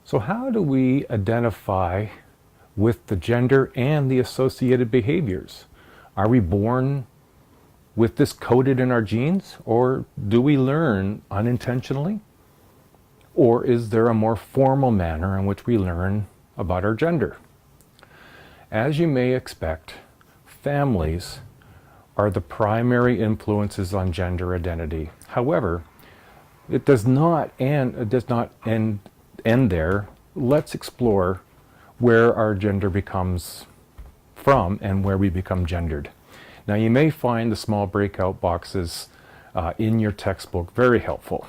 So how do we identify with the gender and the associated behaviors? Are we born with this coded in our genes, or do we learn unintentionally? Or is there a more formal manner in which we learn about our gender? As you may expect, families are the primary influences on gender identity. However, it does not end there. Let's explore where our gender becomes from and where we become gendered. Now, you may find the small breakout boxes in your textbook very helpful.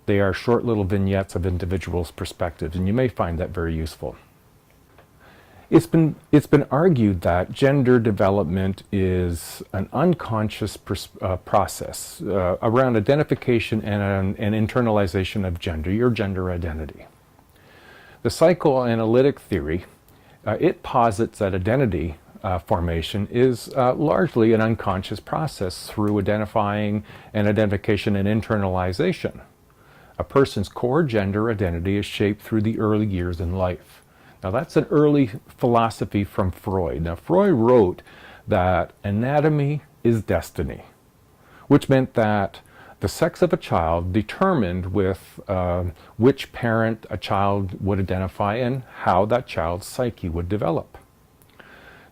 They are short little vignettes of individuals' perspectives, and you may find that very useful. It's been argued that gender development is an unconscious process around identification and internalization of gender, your gender identity. The psychoanalytic theory, it posits that identity formation is largely an unconscious process through identification and internalization. A person's core gender identity is shaped through the early years in life. Now, that's an early philosophy from Freud. Now, Freud wrote that anatomy is destiny, which meant that the sex of a child determined with which parent a child would identify and how that child's psyche would develop.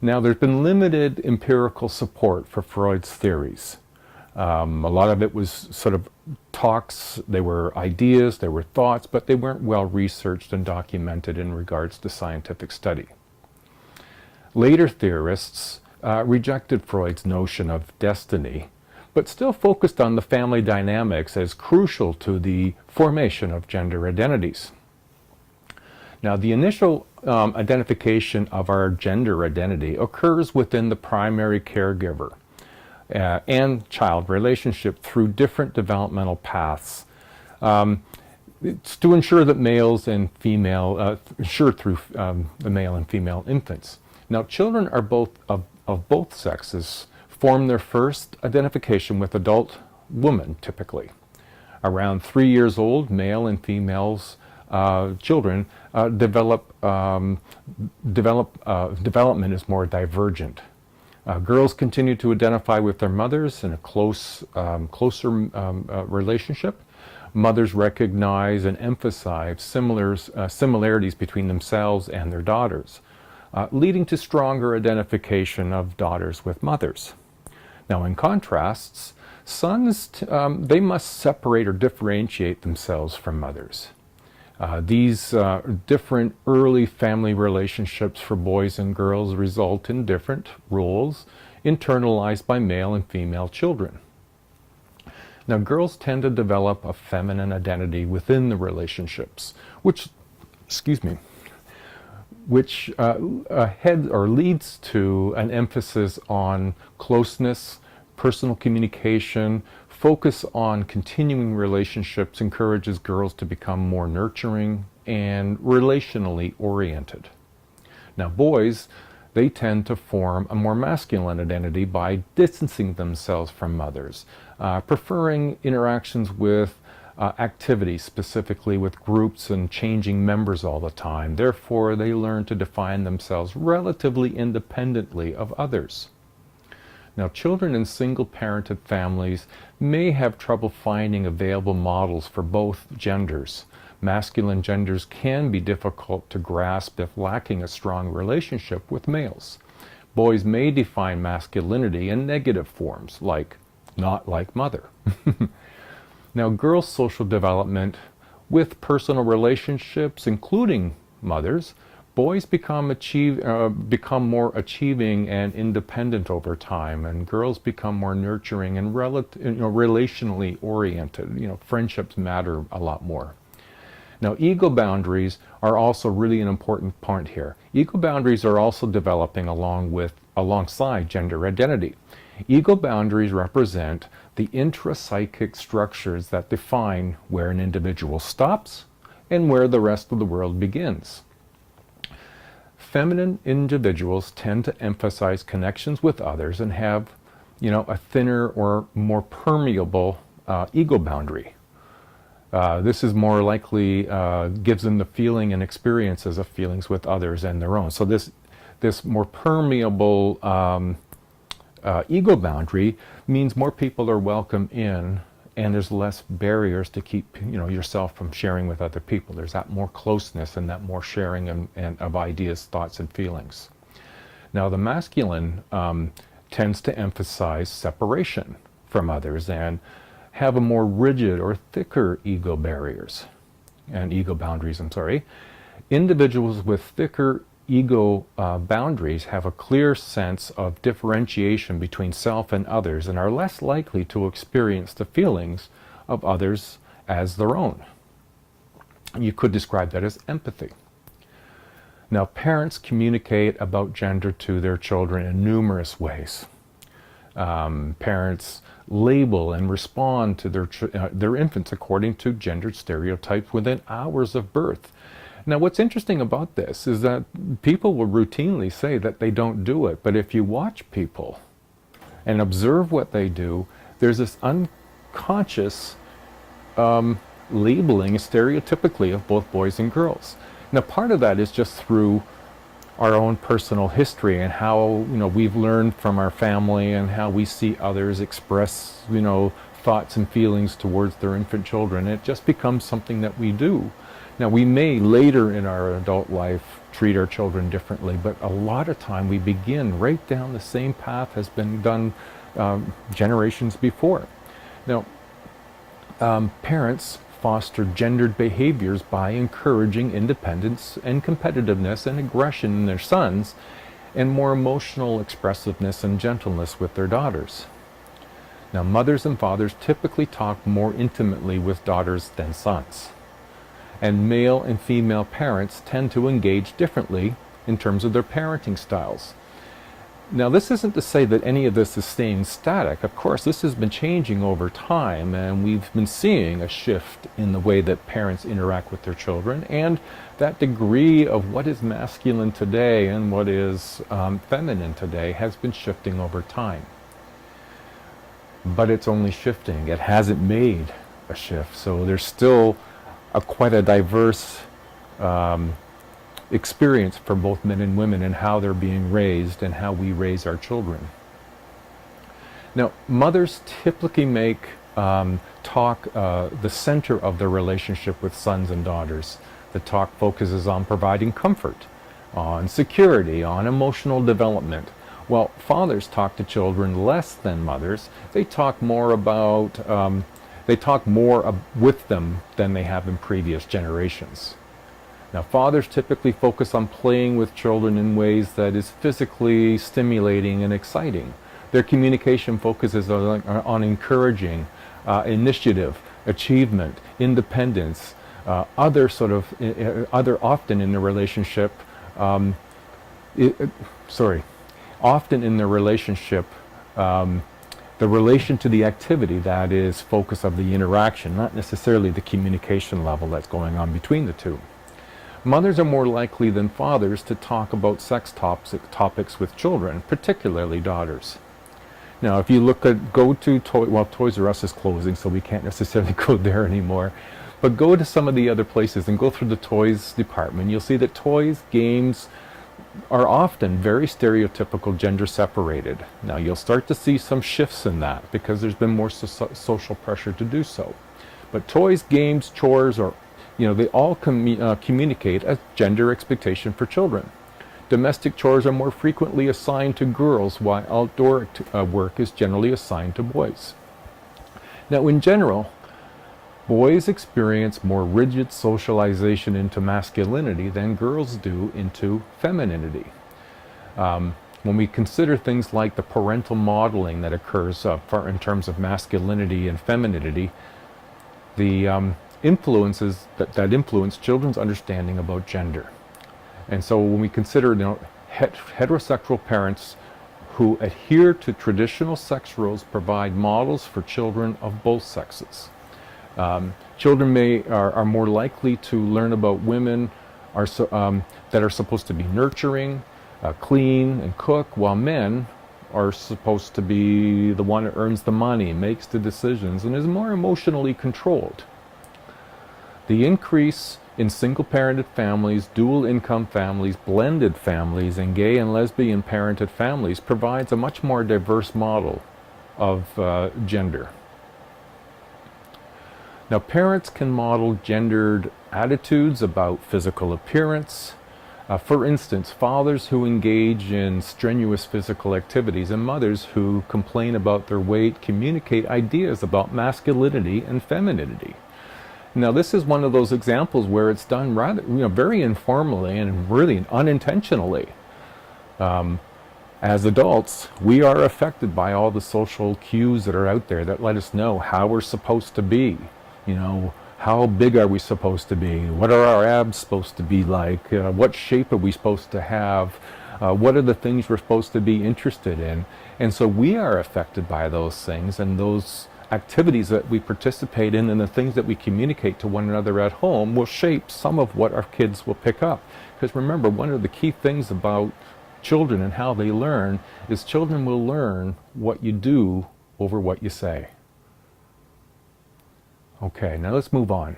Now, there's been limited empirical support for Freud's theories. A lot of it was sort of talks, they were ideas, they were thoughts, but they weren't well researched and documented in regards to scientific study. Later theorists rejected Freud's notion of destiny, but still focused on the family dynamics as crucial to the formation of gender identities. Now, the initial identification of our gender identity occurs within the primary caregiver and child relationship through different developmental paths. It's to ensure that males and female, through the male and female infants. Now, children are of both sexes form their first identification with adult women, typically. Around 3 years old, male and females children development is more divergent. Girls continue to identify with their mothers in a closer relationship. Mothers recognize and emphasize similarities between themselves and their daughters, leading to stronger identification of daughters with mothers. Now, in contrast, sons, they must separate or differentiate themselves from mothers. These different early family relationships for boys and girls result in different roles internalized by male and female children. Now, girls tend to develop a feminine identity within the relationships, which leads to an emphasis on closeness, personal communication. Focus on continuing relationships encourages girls to become more nurturing and relationally oriented. Now, boys, they tend to form a more masculine identity by distancing themselves from mothers, preferring interactions with activities, specifically with groups and changing members all the time. Therefore, they learn to define themselves relatively independently of others. Now, children in single-parented families may have trouble finding available models for both genders. Masculine genders can be difficult to grasp if lacking a strong relationship with males. Boys may define masculinity in negative forms, like not like mother. Now, girls' social development with personal relationships, including mothers, boys become more achieving and independent over time, and girls become more nurturing and relationally oriented. Friendships matter a lot more. Now, ego boundaries are also really an important point here. Ego boundaries are also developing alongside gender identity. Ego boundaries represent the intrapsychic structures that define where an individual stops and where the rest of the world begins. Feminine individuals tend to emphasize connections with others and have, a thinner or more permeable ego boundary. This is more likely gives them the feeling and experiences of feelings with others and their own. So this more permeable ego boundary means more people are welcome in, and there's less barriers to keep yourself from sharing with other people. There's that more closeness and that more sharing and of ideas, thoughts, and feelings. Now the masculine tends to emphasize separation from others and have a more rigid or thicker ego barriers and ego boundaries, I'm sorry. Individuals with thicker ego boundaries have a clear sense of differentiation between self and others and are less likely to experience the feelings of others as their own. You could describe that as empathy. Now, parents communicate about gender to their children in numerous ways. Parents label and respond to their infants according to gendered stereotypes within hours of birth. Now, what's interesting about this is that people will routinely say that they don't do it, but if you watch people and observe what they do, there's this unconscious labeling stereotypically of both boys and girls. Now, part of that is just through our own personal history and how we've learned from our family and how we see others express thoughts and feelings towards their infant children. It just becomes something that we do. Now, we may later in our adult life treat our children differently, but a lot of time we begin right down the same path has been done generations before. Now, parents foster gendered behaviors by encouraging independence and competitiveness and aggression in their sons, and more emotional expressiveness and gentleness with their daughters. Now, mothers and fathers typically talk more intimately with daughters than sons, and male and female parents tend to engage differently in terms of their parenting styles. Now, this isn't to say that any of this is staying static. Of course, this has been changing over time, and we've been seeing a shift in the way that parents interact with their children, and that degree of what is masculine today and what is feminine today has been shifting over time. But it's only shifting. It hasn't made a shift. So there's still quite a diverse experience for both men and women in how they're being raised and how we raise our children. Now, mothers typically make talk the center of their relationship with sons and daughters. The talk focuses on providing comfort, on security, on emotional development. While fathers talk to children less than mothers, they talk more about with them than they have in previous generations. Now, fathers typically focus on playing with children in ways that is physically stimulating and exciting. Their communication focuses on encouraging initiative, achievement, independence. Often in the relationship, the relation to the activity that is focus of the interaction, not necessarily the communication level that's going on between the two. Mothers are more likely than fathers to talk about sex topics with children, particularly daughters. Now, if you Toys R Us is closing, so we can't necessarily go there anymore, but go to some of the other places and go through the toys department. You'll see that toys, games are often very stereotypical gender separated. Now, you'll start to see some shifts in that because there's been more social pressure to do so. But toys, games, chores, they all communicate a gender expectation for children. Domestic chores are more frequently assigned to girls, while outdoor work is generally assigned to boys. Now, in general, boys experience more rigid socialization into masculinity than girls do into femininity. When we consider things like the parental modeling that occurs in terms of masculinity and femininity, the influences that influence children's understanding about gender. And so when we consider heterosexual parents who adhere to traditional sex roles provide models for children of both sexes. Children are more likely to learn about women that are supposed to be nurturing, clean, and cook, while men are supposed to be the one that earns the money, makes the decisions, and is more emotionally controlled. The increase in single-parented families, dual-income families, blended families, and gay and lesbian parented families provides a much more diverse model of gender. Now, parents can model gendered attitudes about physical appearance. For instance, fathers who engage in strenuous physical activities and mothers who complain about their weight communicate ideas about masculinity and femininity. Now, this is one of those examples where it's done rather, very informally and really unintentionally. As adults, we are affected by all the social cues that are out there that let us know how we're supposed to be. How big are we supposed to be? What are our abs supposed to be like? What shape are we supposed to have? What are the things we're supposed to be interested in? And so we are affected by those things, and those activities that we participate in and the things that we communicate to one another at home will shape some of what our kids will pick up. Because remember, one of the key things about children and how they learn is children will learn what you do over what you say. Okay, now let's move on.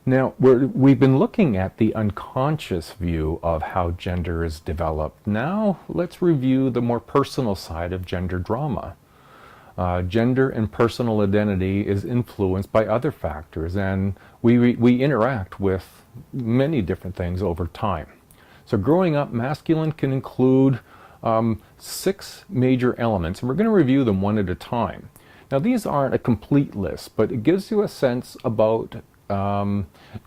Now, we've been looking at the unconscious view of how gender is developed. Now, let's review the more personal side of gender drama. Gender and personal identity is influenced by other factors, and we interact with many different things over time. So growing up, masculine can include 6 major elements, and we're going to review them one at a time. Now, these aren't a complete list, but it gives you a sense about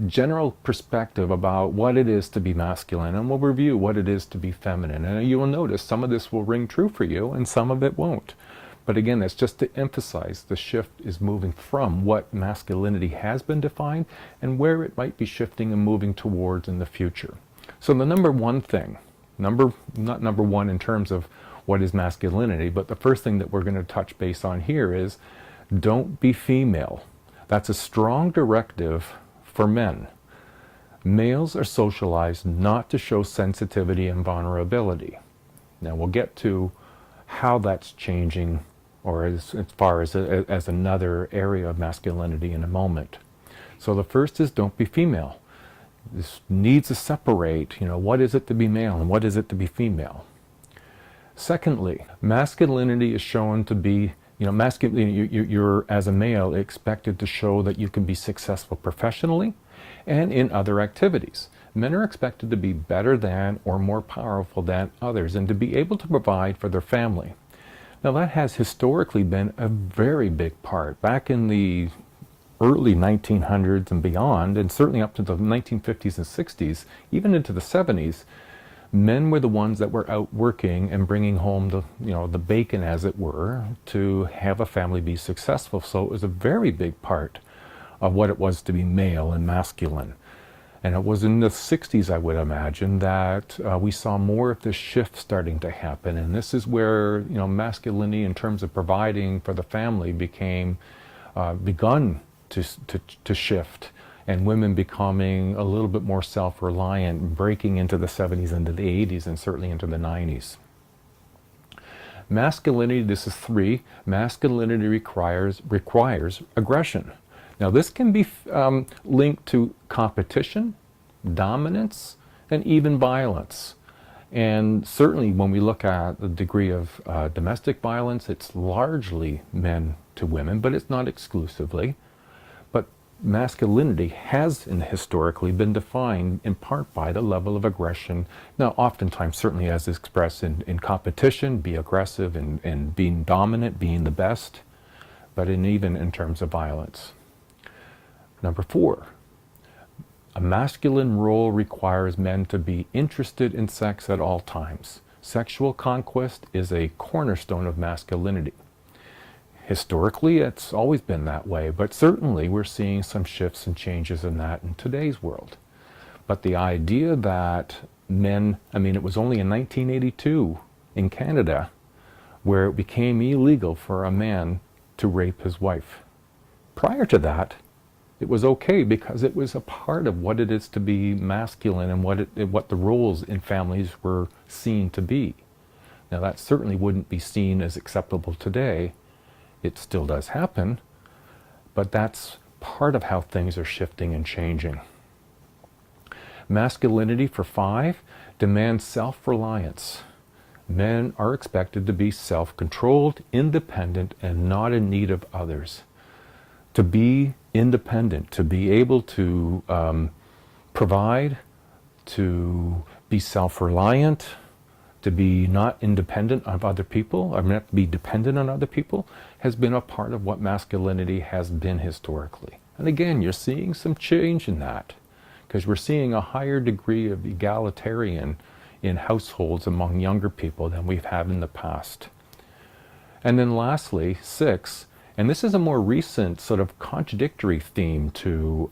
general perspective about what it is to be masculine, and we'll review what it is to be feminine. And you will notice some of this will ring true for you and some of it won't. But again, that's just to emphasize the shift is moving from what masculinity has been defined and where it might be shifting and moving towards in the future. So the number one thing, not number one in terms of what is masculinity, but the first thing that we're going to touch base on here is don't be female. That's a strong directive for men. Males are socialized not to show sensitivity and vulnerability. Now we'll get to how that's changing, or as far as another area of masculinity in a moment. So the first is don't be female. This needs to separate, what is it to be male and what is it to be female. Secondly, masculinity is shown to be, you're as a male expected to show that you can be successful professionally and in other activities. Men are expected to be better than or more powerful than others and to be able to provide for their family. Now that has historically been a very big part. Back in the early 1900s and beyond, and certainly up to the 1950s and 60s, even into the 70s, men were the ones that were out working and bringing home the bacon, as it were, to have a family be successful. So it was a very big part of what it was to be male and masculine. And it was in the 60s, I would imagine, that we saw more of this shift starting to happen. And this is where, masculinity in terms of providing for the family begun to shift, and women becoming a little bit more self-reliant, breaking into the 70s, into the 80s, and certainly into the 90s. Masculinity, this is 3, masculinity requires aggression. Now this can be linked to competition, dominance, and even violence. And certainly when we look at the degree of domestic violence, it's largely men to women, but it's not exclusively. But masculinity has historically been defined in part by the level of aggression. Now oftentimes, certainly as expressed in competition, be aggressive and being dominant, being the best, but even in terms of violence. Number 4, a masculine role requires men to be interested in sex at all times. Sexual conquest is a cornerstone of masculinity. Historically, it's always been that way, but certainly we're seeing some shifts and changes in that in today's world. But the idea that men, it was only in 1982 in Canada where it became illegal for a man to rape his wife. Prior to that, it was okay because it was a part of what it is to be masculine and what the roles in families were seen to be. Now that certainly wouldn't be seen as acceptable today. It still does happen, but that's part of how things are shifting and changing. Masculinity for 5 demands self-reliance. Men are expected to be self-controlled, independent, and not in need of others. To be independent, to be able to provide, to be self-reliant, to be not independent of other people, or not to be dependent on other people, has been a part of what masculinity has been historically. And again, you're seeing some change in that, because we're seeing a higher degree of egalitarian in households among younger people than we've had in the past. And then lastly, 6, and this is a more recent sort of contradictory theme to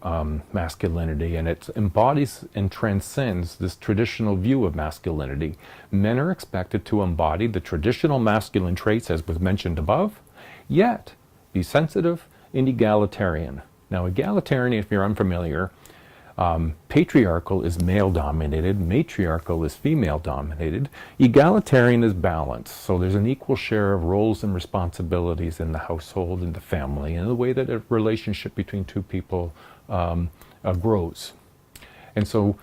masculinity, and it embodies and transcends this traditional view of masculinity. Men are expected to embody the traditional masculine traits as was mentioned above, yet be sensitive and egalitarian. Now, egalitarian, if you're unfamiliar, patriarchal is male-dominated, matriarchal is female-dominated. Egalitarian is balanced, so there's an equal share of roles and responsibilities in the household and the family, and the way that a relationship between two people grows. And so,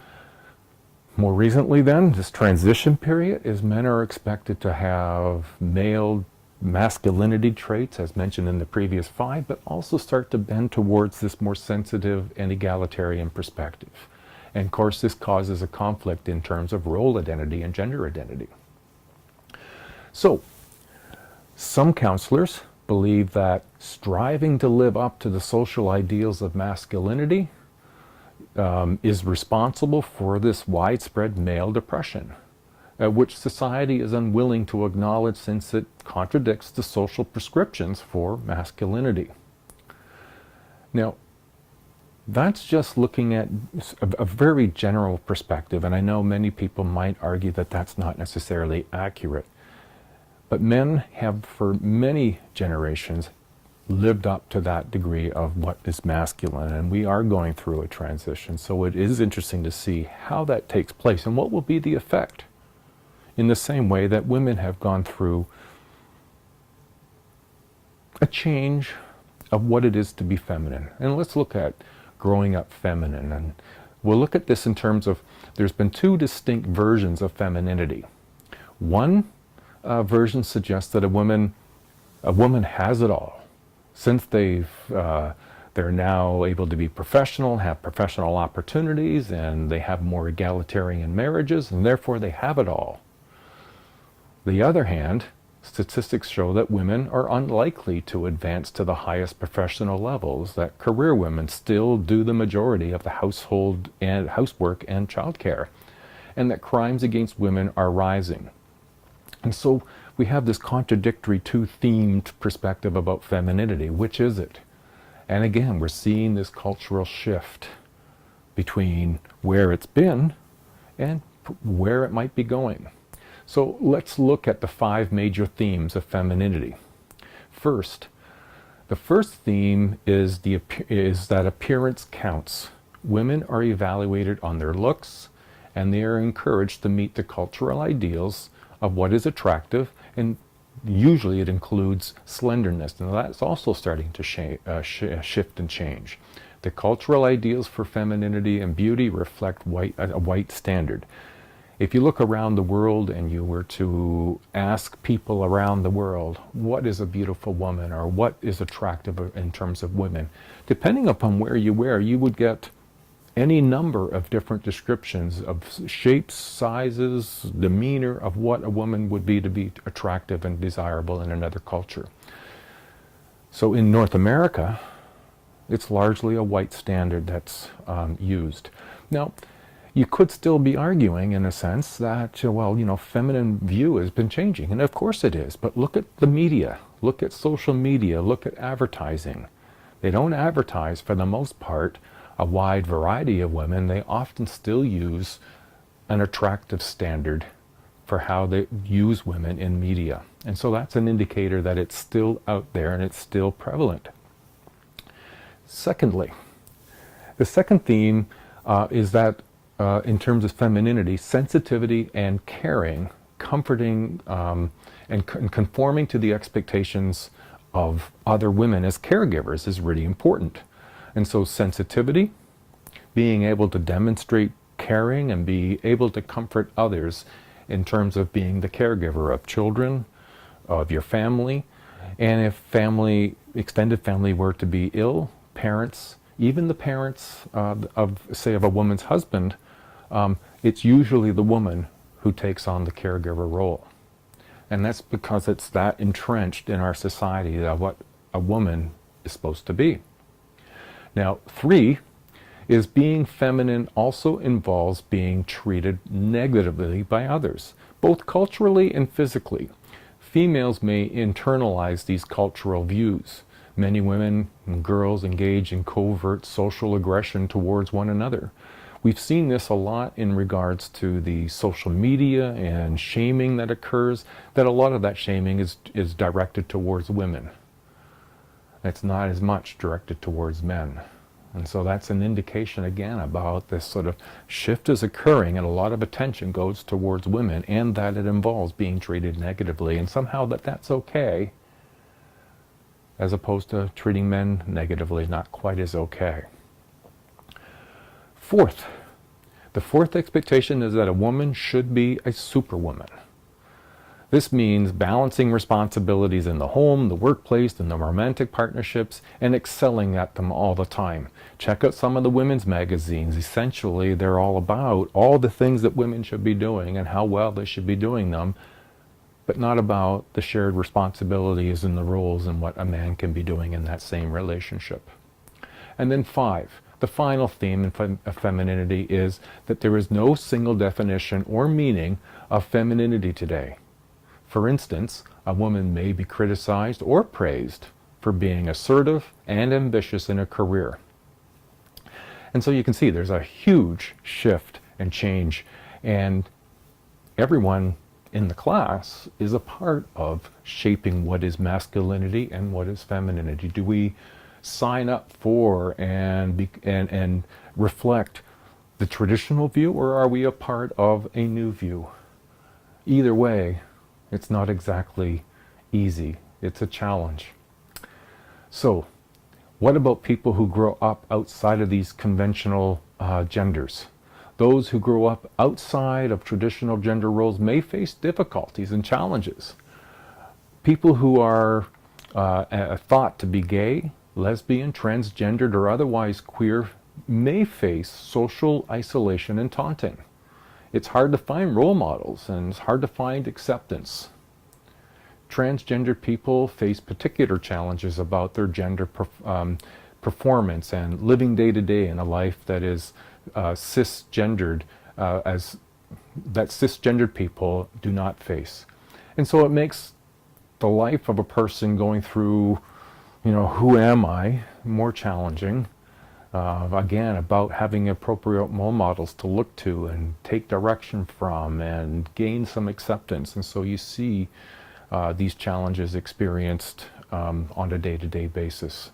more recently then, this transition period is men are expected to have male masculinity traits, as mentioned in the previous 5, but also start to bend towards this more sensitive and egalitarian perspective. And of course, this causes a conflict in terms of role identity and gender identity. So, some counselors believe that striving to live up to the social ideals of masculinity is responsible for this widespread male depression, which society is unwilling to acknowledge since it contradicts the social prescriptions for masculinity. Now, that's just looking at a very general perspective, and I know many people might argue that that's not necessarily accurate. But men have, for many generations, lived up to that degree of what is masculine, and we are going through a transition. So it is interesting to see how that takes place and what will be the effect, in the same way that women have gone through a change of what it is to be feminine. And let's look at growing up feminine, and we'll look at this in terms of there's been 2 distinct versions of femininity. One version suggests that a woman has it all. Since they're now able to be professional, have professional opportunities, and they have more egalitarian marriages, and therefore they have it all. On the other hand, statistics show that women are unlikely to advance to the highest professional levels, that career women still do the majority of the household and housework and childcare, and that crimes against women are rising. And so we have this contradictory 2-themed perspective about femininity. Which is it? And again, we're seeing this cultural shift between where it's been and where it might be going. So let's look at the 5 major themes of femininity. First, the first theme is that appearance counts. Women are evaluated on their looks, and they are encouraged to meet the cultural ideals of what is attractive, and usually it includes slenderness, and that's also starting to shift and change. The cultural ideals for femininity and beauty reflect a white standard. If you look around the world and you were to ask people around the world, what is a beautiful woman, or what is attractive in terms of women, depending upon where you were, you would get any number of different descriptions of shapes, sizes, demeanor of what a woman would be to be attractive and desirable in another culture. So in North America, it's largely a white standard that's used. Now, you could still be arguing, in a sense, that, well, feminine view has been changing. And of course it is. But look at the media. Look at social media. Look at advertising. They don't advertise, for the most part, a wide variety of women. They often still use an attractive standard for how they use women in media. And so that's an indicator that it's still out there and it's still prevalent. Secondly, the second theme is that in terms of femininity, sensitivity and caring, comforting and conforming to the expectations of other women as caregivers is really important. And so sensitivity, being able to demonstrate caring and be able to comfort others in terms of being the caregiver of children, of your family, and if family, extended family were to be ill, parents, even the parents of, say, of a woman's husband, it's usually the woman who takes on the caregiver role. And that's because it's that entrenched in our society of what a woman is supposed to be. Now, 3 is being feminine also involves being treated negatively by others, both culturally and physically. Females may internalize these cultural views. Many women and girls engage in covert social aggression towards one another. We've seen this a lot in regards to the social media and shaming that occurs, that a lot of that shaming is directed towards women. It's not as much directed towards men. And so that's an indication again about this sort of shift is occurring and a lot of attention goes towards women and that it involves being treated negatively and somehow that's okay as opposed to treating men negatively, not quite as okay. 4th, the 4th expectation is that a woman should be a superwoman. This means balancing responsibilities in the home, the workplace, and the romantic partnerships, and excelling at them all the time. Check out some of the women's magazines. Essentially, they're all about all the things that women should be doing and how well they should be doing them, but not about the shared responsibilities and the roles and what a man can be doing in that same relationship. And then 5, the final theme of femininity is that there is no single definition or meaning of femininity today. For instance, a woman may be criticized or praised for being assertive and ambitious in a career. And so you can see there's a huge shift and change, and everyone in the class is a part of shaping what is masculinity and what is femininity. Do we sign up for and reflect the traditional view, or are we a part of a new view? Either way, it's not exactly easy. It's a challenge. So, what about people who grow up outside of these conventional genders? Those who grow up outside of traditional gender roles may face difficulties and challenges. People who are thought to be gay, lesbian, transgendered, or otherwise queer may face social isolation and taunting. It's hard to find role models and it's hard to find acceptance. Transgender people face particular challenges about their gender performance and living day to day in a life that is cisgendered, as that cisgendered people do not face. And so it makes the life of a person going through, who am I, more challenging. Again, about having appropriate role models to look to and take direction from and gain some acceptance. And so you see these challenges experienced on a day-to-day basis.